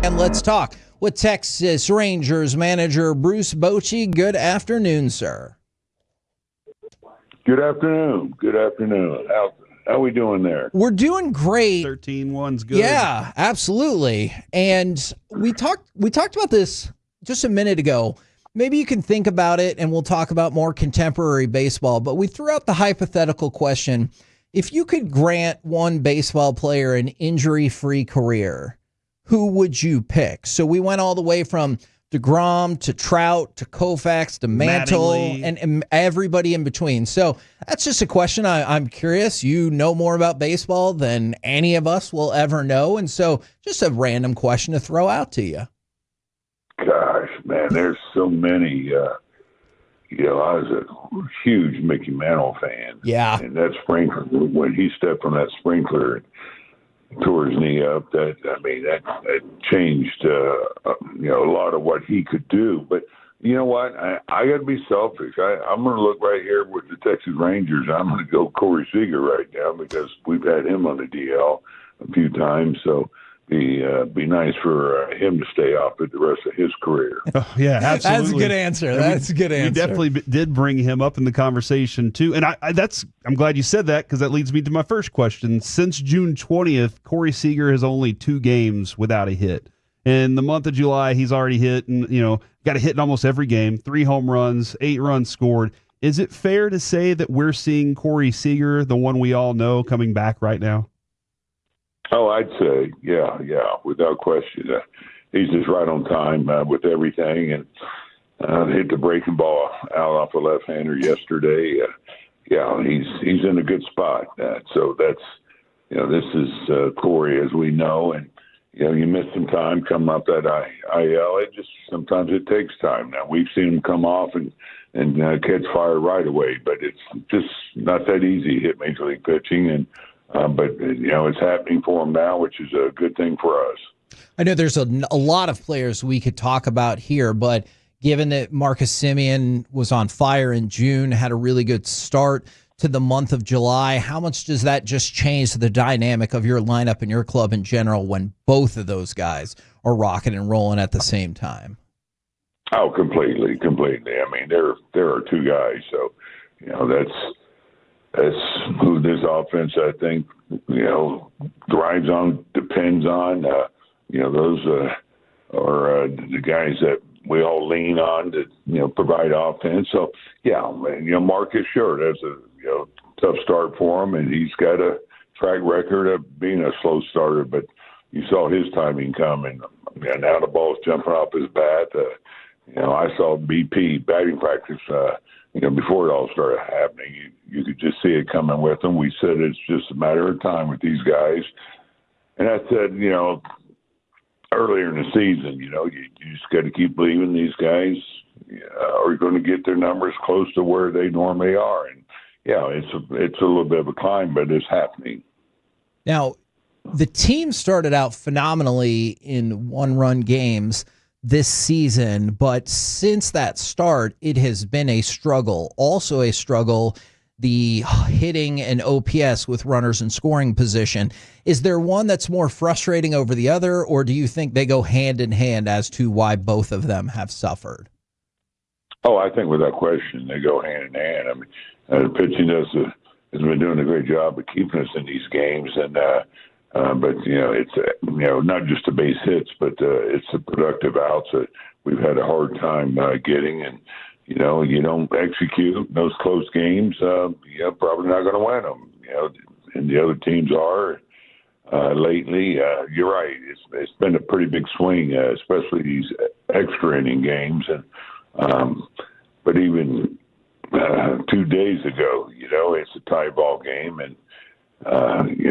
And let's talk with Texas Rangers manager Bruce Bochy. Good afternoon, sir. Good afternoon. Good afternoon. How are we doing there? We're doing great. 13-1's good. Yeah, absolutely. And we talked about this just a minute ago. Maybe you can think about it, and we'll talk about more contemporary baseball. But we threw out the hypothetical question: if you could grant one baseball player an injury-free career, who would you pick? So we went all the way from DeGrom to Trout to Koufax to Mantle and everybody in between. So that's just a question. I'm curious. You know more about baseball than any of us will ever know. And so just a random question to throw out to you. Gosh, man, there's so many. I was a huge Mickey Mantle fan. Yeah. And that sprinkler, when he stepped from that sprinkler, tore his knee up, that changed a lot of what he could do. But you know what? I got to be selfish. I'm going to look right here with the Texas Rangers. I'm going to go Cory Seager right now because we've had him on the DL a few times. So be nice for him to stay off it the rest of his career. Oh, yeah, absolutely. That's a good answer. That's a good answer. We definitely did bring him up in the conversation too, and I'm glad you said that because that leads me to my first question. Since June 20th, Cory Seager has only 2 games without a hit. In the month of July, he's already hit, and got a hit in almost every game. 3 home runs, 8 runs scored. Is it fair to say that we're seeing Cory Seager, the one we all know, coming back right now? Oh, I'd say, yeah, without question. He's just right on time with everything, and hit the breaking ball out off a left-hander yesterday. He's in a good spot. So that's, this is Cory as we know, and you miss some time coming up that IL. Sometimes it takes time. Now we've seen him come off and catch fire right away, but it's just not that easy to hit Major League pitching, and. But it's happening for him now, which is a good thing for us. I know there's a lot of players we could talk about here, but given that Marcus Semien was on fire in June, had a really good start to the month of July, how much does that just change the dynamic of your lineup and your club in general when both of those guys are rocking and rolling at the same time? Oh, completely. I mean, there are 2 guys, so that's who this offense, I think, thrives on, depends on. Those are the guys that we all lean on to, provide offense. So, Marcus, sure, that's a tough start for him, and he's got a track record of being a slow starter, but you saw his timing come, and now the ball's jumping off his bat. I saw BP batting practice, before it all started happening. You could just see it coming with them. We said it's just a matter of time with these guys. And I said, earlier in the season, you just got to keep believing these guys are going to get their numbers close to where they normally are. And, it's a little bit of a climb, but it's happening. Now, the team started out phenomenally in 1-run games this season, but since that start, it has been a struggle. Also a struggle, the hitting and OPS with runners in scoring position. Is there one that's more frustrating over the other, or do you think they go hand in hand as to why both of them have suffered? Oh, I think without question, they go hand in hand. I mean, the pitching has been doing a great job of keeping us in these games, and but it's not just the base hits, but it's the productive outs that we've had a hard time getting. And you don't execute those close games, you're probably not going to win them. And the other teams are lately. You're right; it's been a pretty big swing, especially these extra inning games. And but even 2 days ago, it's a tie ball game, and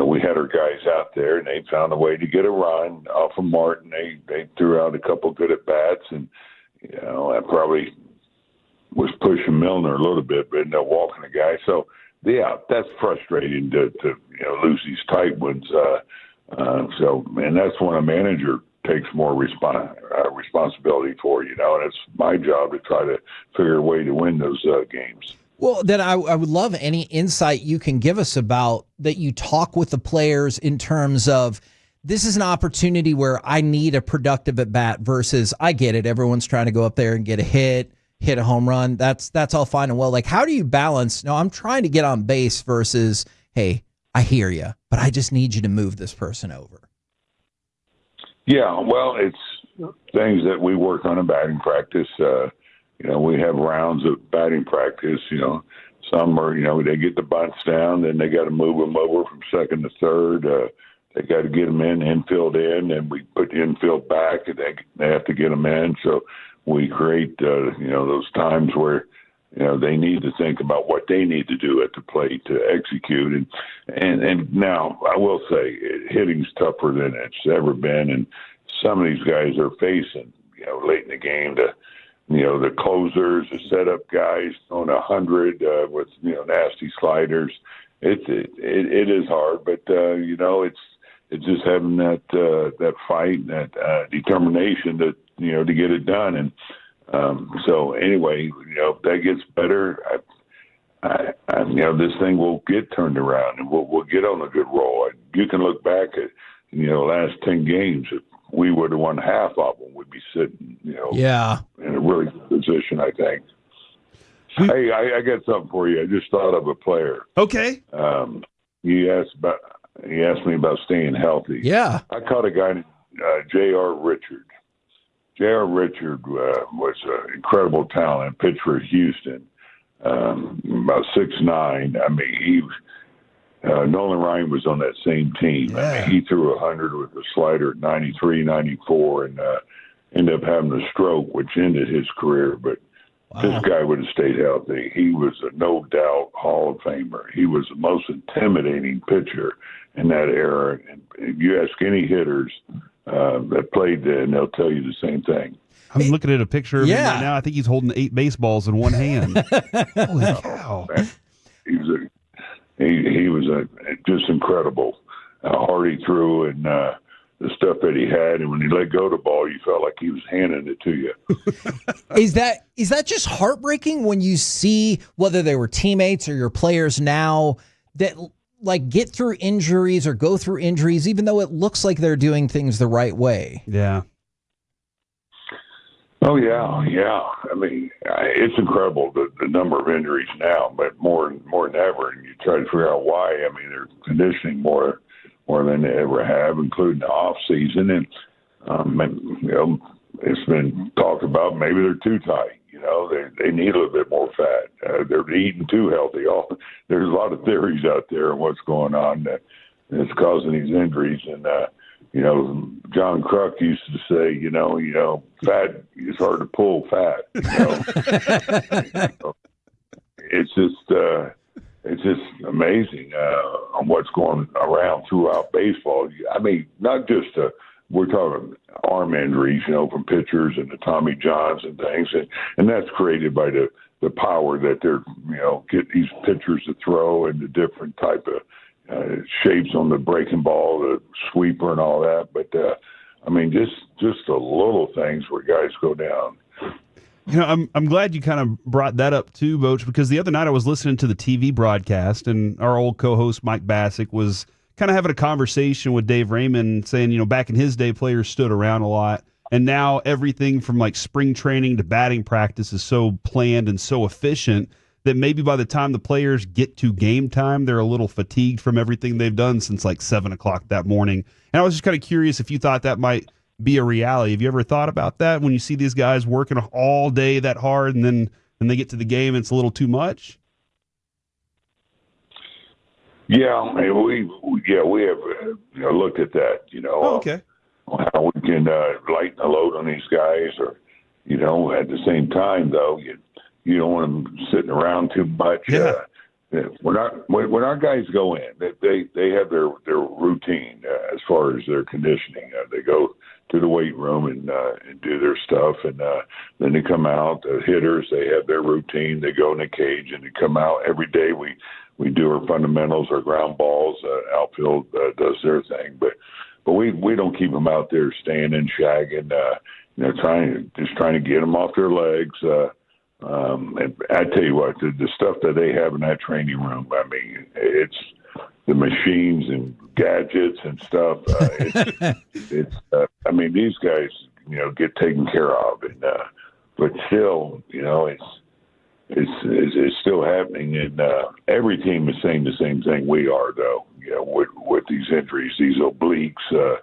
we had our guys out there, and they found a way to get a run off of Martin. They threw out a couple good at bats, and that probably was pushing Milner a little bit, but ended up walking a guy. So that's frustrating to lose these tight ones. And that's when a manager takes more responsibility for, and it's my job to try to figure a way to win those games. Well, then I would love any insight you can give us about that. You talk with the players in terms of this is an opportunity where I need a productive at bat versus I get it. Everyone's trying to go up there and get a hit a home run. That's all fine and well. Like, how do you balance? No, I'm trying to get on base versus, hey, I hear you, but I just need you to move this person over. Yeah, well, it's things that we work on in batting practice. We have rounds of batting practice. Some are, they get the bunts down, then they got to move them over from second to third. They got to get them infield in, and we put the infield back, and they have to get them in. So we create, those times where, they need to think about what they need to do at the plate to execute. And now I will say hitting's tougher than it's ever been. And some of these guys are facing, late in the game, the closers, the setup guys throwing 100 with, nasty sliders. It is hard, but, it's just having that fight, that determination to get it done. And, so anyway, if that gets better, this thing will get turned around and we'll get on a good roll. You can look back at, last 10 games. If we would have won half of them, we'd be sitting, in a really good position, I think. Hey, I got something for you. I just thought of a player. Okay. He asked me about staying healthy. Yeah. I caught a guy named J.R. Richard. J.R. Richard was an incredible talent, pitched for Houston, about 6'9". I mean, Nolan Ryan was on that same team. Yeah. I mean, he threw 100 with a slider at 93, 94, and ended up having a stroke, which ended his career. But this guy would have stayed healthy. He was a no-doubt Hall of Famer. He was the most intimidating pitcher in that era. And if you ask any hitters that played then, they'll tell you the same thing. I'm looking at a picture of him right now. I think he's holding 8 baseballs in one hand. Holy cow. He was just incredible. How hard he threw and the stuff that he had. And when he let go of the ball, you felt like he was handing it to you. Is that just heartbreaking when you see whether they were teammates or your players now that like get through injuries or go through injuries, even though it looks like they're doing things the right way? Yeah. Oh, yeah. I mean, it's incredible, the number of injuries now, but more than ever. And you try to figure out why. I mean, they're conditioning more than they ever have, including the off season. And, it's been talked about maybe they're too tight. They need a little bit more fat. They're eating too healthy. There's a lot of theories out there on what's going on that's causing these injuries. And, John Kruk used to say, fat is hard to pull fat. It's just amazing on what's going around throughout baseball. I mean, not just we're talking arm injuries, from pitchers and the Tommy Johns and things, and that's created by the power that they're get these pitchers to throw and the different type of shapes on the breaking ball, the sweeper, and all that. But I mean, just the little things where guys go down. I'm glad you kind of brought that up too, Boch, because the other night I was listening to the TV broadcast, and our old co-host Mike Bassick was kind of having a conversation with Dave Raymond, saying, back in his day, players stood around a lot, and now everything from like spring training to batting practice is so planned and so efficient that maybe by the time the players get to game time, they're a little fatigued from everything they've done since like 7 o'clock that morning. And I was just kind of curious if you thought that might be a reality. Have you ever thought about that when you see these guys working all day that hard and then they get to the game and it's a little too much? Yeah, we have looked at that. Okay. How we can lighten the load on these guys, or at the same time though, you don't want them sitting around too much. Yeah. When our guys go in, they have their routine as far as their conditioning. They go to the weight room and do their stuff, and then they come out. The hitters, they have their routine. They go in the cage and they come out every day. We do our fundamentals, our ground balls. Outfield does their thing, but we don't keep them out there standing, shagging, trying to get them off their legs. And I tell you what, the stuff that they have in that training room, I mean, the machines and gadgets and stuff. I mean, these guys, get taken care of, and but still, it's still happening, and every team is saying the same thing we are, though. With these injuries, these obliques.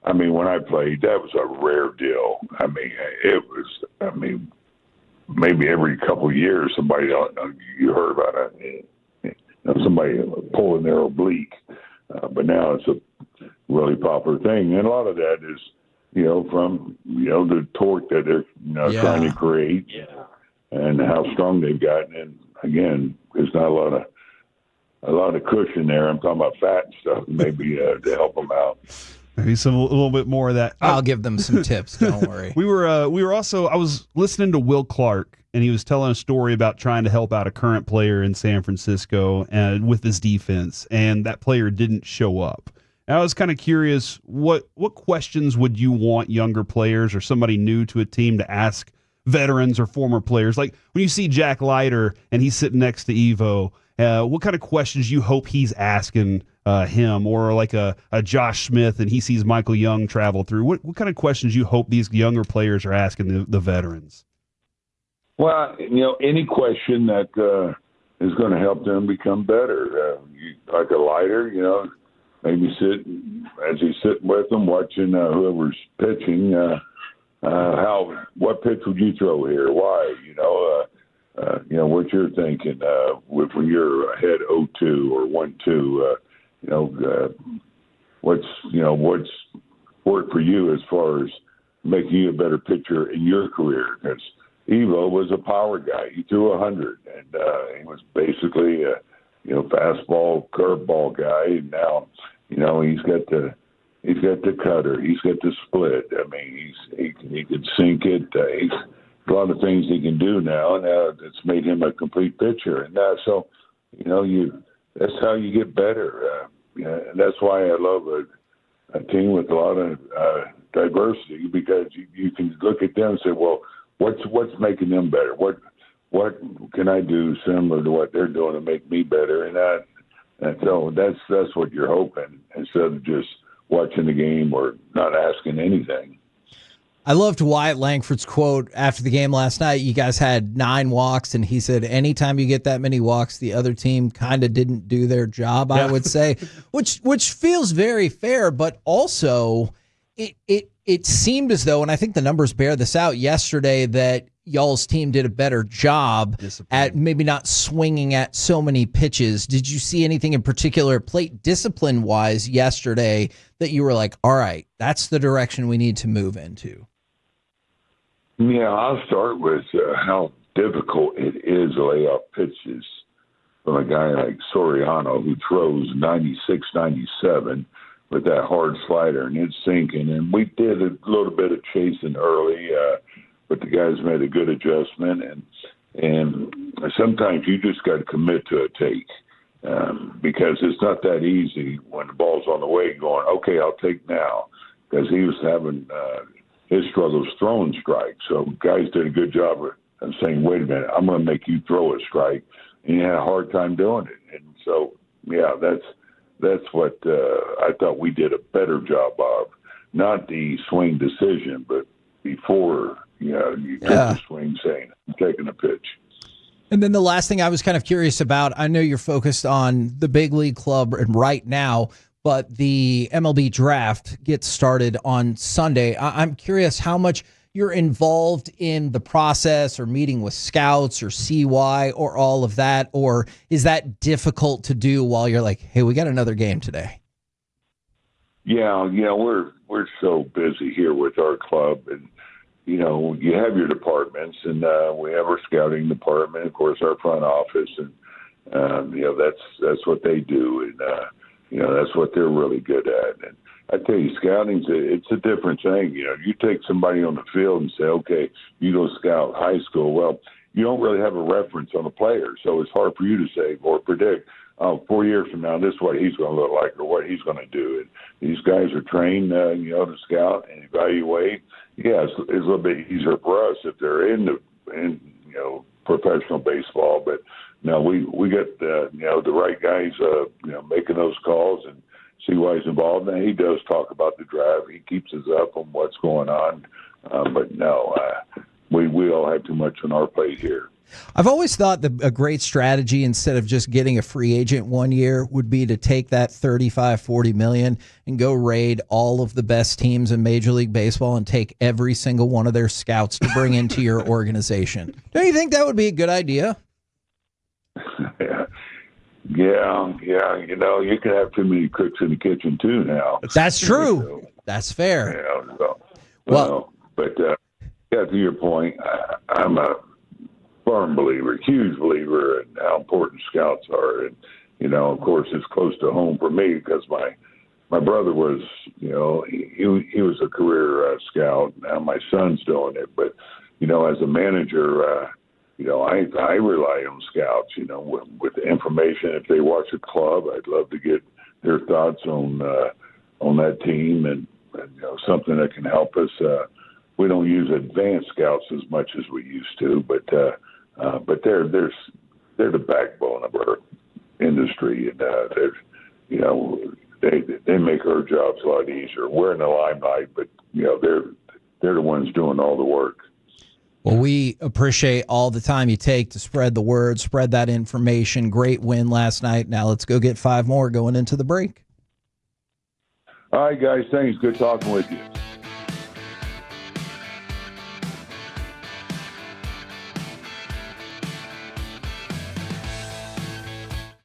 I mean, when I played, that was a rare deal. I mean, it was. I mean, maybe every couple of years, somebody you heard about it. Somebody pulling their oblique, but now it's a really popular thing, and a lot of that is, from the torque that they're trying to create, and how strong they've gotten. And again, there's not a lot of cushion there. I'm talking about fat and stuff, maybe to help them out. Maybe a little bit more of that. I'll give them some tips. Don't worry. We were also. I was listening to Will Clark, and he was telling a story about trying to help out a current player in San Francisco and with his defense, and that player didn't show up. And I was kind of curious, what questions would you want younger players or somebody new to a team to ask veterans or former players? Like when you see Jack Leiter and he's sitting next to Evo, what kind of questions you hope he's asking him, or like a Josh Smith and he sees Michael Young travel through? What kind of questions you hope these younger players are asking the veterans? Well, any question that is going to help them become better. Like a Leiter, maybe as he's sitting with them, watching whoever's pitching. What pitch would you throw here? Why? What you're thinking when you're ahead 0-2 or 1-2. What's worked for you as far as making you a better pitcher in your career? Because Evo was a power guy. He threw 100, and he was basically a fastball, curveball guy. And now, he's got the cutter, he's got the split. I mean, he can sink it. He's a lot of things he can do now, and it's made him a complete pitcher. And so, that's how you get better. And that's why I love a team with a lot of diversity, because you can look at them and say, well, what's making them better? What can I do similar to what they're doing to make me better? And so that's what you're hoping, instead of just watching the game or not asking anything. I loved Wyatt Langford's quote after the game last night. You guys had 9 walks, and he said, anytime you get that many walks, the other team kind of didn't do their job, I would say, which feels very fair, but also it seemed as though, and I think the numbers bear this out yesterday, that y'all's team did a better job at maybe not swinging at so many pitches. Did you see anything in particular plate discipline-wise yesterday that you were like, all right, that's the direction we need to move into? Yeah, I'll start with how difficult it is to lay off pitches from a guy like Soriano, who throws 96, 97 with that hard slider, and it's sinking. And we did a little bit of chasing early, but the guys made a good adjustment. And sometimes you just got to commit to a take, because it's not that easy when the ball's on the way going, okay, I'll take now, because he was having his struggles throwing strikes. So guys did a good job of saying, wait a minute, I'm going to make you throw a strike. And he had a hard time doing it. And so, yeah, that's what I thought we did a better job of. Not the swing decision, but before you took the swing, saying, I'm taking a pitch. And then the last thing I was kind of curious about, I know you're focused on the big league club right now, but the MLB draft gets started on Sunday. I'm curious how much you're involved in the process, or meeting with scouts or CY or all of that, or is that difficult to do while you're like, hey, we got another game today? Yeah, we're so busy here with our club, and you have your departments, and we have our scouting department, of course, our front office, and that's what they do, and that's what they're really good at. And I tell you, scouting, it's a different thing. You take somebody on the field and say, okay, you go scout high school. Well, you don't really have a reference on a player, so it's hard for you to say or predict, 4 years from now, this is what he's going to look like or what he's going to do. And these guys are trained, to scout and evaluate. Yeah, it's a little bit easier for us if they're in professional baseball, but no, we get the right guys making those calls and see why he's involved. And he does talk about the draft. He keeps us up on what's going on. But no, we all have too much on our plate here. I've always thought that a great strategy, instead of just getting a free agent one year, would be to take that $35-40 million and go raid all of the best teams in Major League Baseball and take every single one of their scouts to bring into your organization. Don't you think that would be a good idea? Yeah. You can have too many cooks in the kitchen too now. That's true. That's fair. But to your point, I'm a firm believer, huge believer in how important scouts are. And, of course, it's close to home for me because my brother was, he was a career scout. Now my son's doing it. But, as a manager, I rely on scouts, with the information. If they watch a club, I'd love to get their thoughts on that team and something that can help us. We don't use advanced scouts as much as we used to, but they're the backbone of our industry, and they make our jobs a lot easier. We're in the limelight, but they're the ones doing all the work. Well, we appreciate all the time you take to spread the word, spread that information. Great win last night. Now let's go get 5 more going into the break. All right, guys. Thanks. Good talking with you.